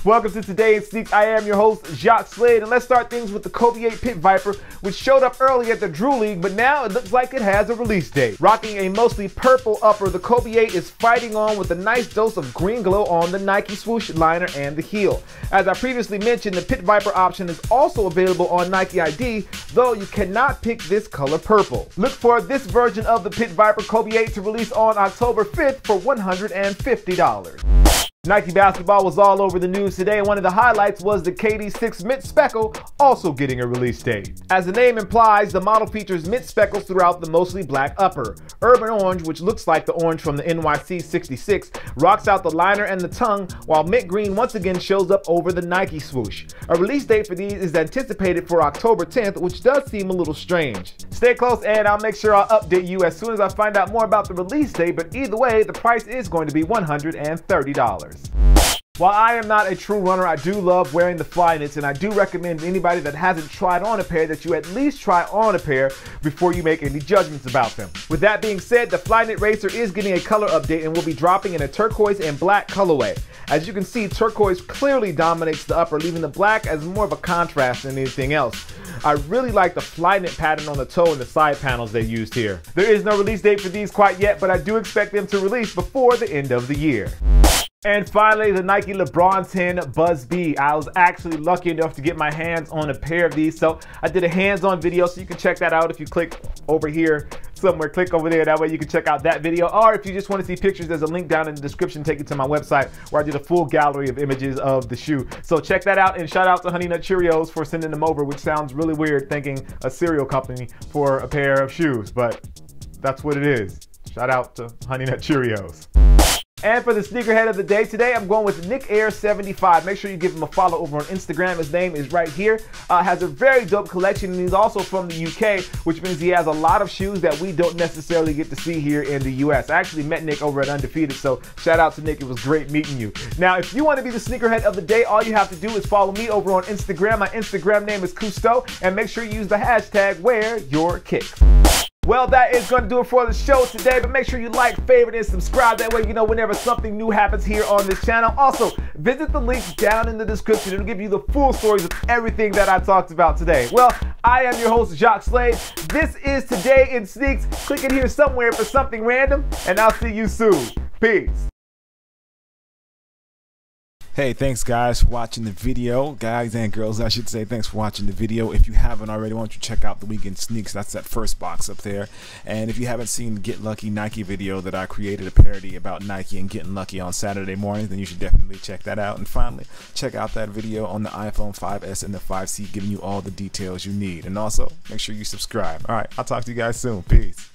Welcome to Today in Sneaks. I am your host, Jacques Slade, and let's start things with the Kobe 8 Pit Viper, which showed up early at the Drew League, but now it looks like it has a release date. Rocking a mostly purple upper, the Kobe 8 is fighting on with a nice dose of green glow on the Nike swoosh liner and the heel. As I previously mentioned, the Pit Viper option is also available on Nike ID, though you cannot pick this color purple. Look for this version of the Pit Viper Kobe 8 to release on October 5th for $150. Nike basketball was all over the news today, and one of the highlights was the VI Mint Speckle also getting a release date. As the name implies, the model features mint speckles throughout the mostly black upper. Urban Orange, which looks like the orange from the NYC 66, rocks out the liner and the tongue, while mint green once again shows up over the Nike swoosh. A release date for these is anticipated for October 10th, which does seem a little strange. Stay close and I'll make sure I'll update you as soon as I find out more about the release date, but either way, the price is going to be $130. While I am not a true runner, I do love wearing the Flyknits, and I do recommend anybody that hasn't tried on a pair that you at least try on a pair before you make any judgments about them. With that being said, the Flyknit Racer is getting a color update and will be dropping in a turquoise and black colorway. As you can see, turquoise clearly dominates the upper, leaving the black as more of a contrast than anything else. I really like the Flyknit pattern on the toe and the side panels they used here. There is no release date for these quite yet, but I do expect them to release before the end of the year. And finally, the Nike LeBron 10 Buzz B. I was actually lucky enough to get my hands on a pair of these, so I did a hands-on video, so you can check that out if you click over here somewhere. Click over there, that way you can check out that video. Or if you just want to see pictures, there's a link down in the description, take you to my website where I did a full gallery of images of the shoe. So check that out, and shout out to Honey Nut Cheerios for sending them over, which sounds really weird thanking a cereal company for a pair of shoes, but that's what it is. Shout out to Honey Nut Cheerios. And for the sneakerhead of the day today, I'm going with Nick Air 75. Make sure you give him a follow over on Instagram. His name is right here. Has a very dope collection, and he's also from the UK, which means he has a lot of shoes that we don't necessarily get to see here in the US. I actually met Nick over at Undefeated, so shout out to Nick. It was great meeting you. Now, if you want to be the sneakerhead of the day, all you have to do is follow me over on Instagram. My Instagram name is Kustoo, and make sure you use the hashtag #WearYourKicks. Well, that is going to do it for the show today, but make sure you like, favorite, and subscribe. That way you know whenever something new happens here on this channel. Also, visit the links down in the description. It'll give you the full stories of everything that I talked about today. Well, I am your host, Jacques Slade. This is Today in Sneaks. Click in here somewhere for something random, and I'll see you soon. Peace. Hey, thanks guys for watching the video. Guys and girls, I should say, thanks for watching the video. If you haven't already, why don't you check out the Weekend Sneaks. That's that first box up there. And if you haven't seen the Get Lucky Nike video that I created, a parody about Nike and getting lucky on Saturday morning, then you should definitely check that out. And finally, check out that video on the iPhone 5S and the 5C, giving you all the details you need. And also, make sure you subscribe. All right, I'll talk to you guys soon. Peace.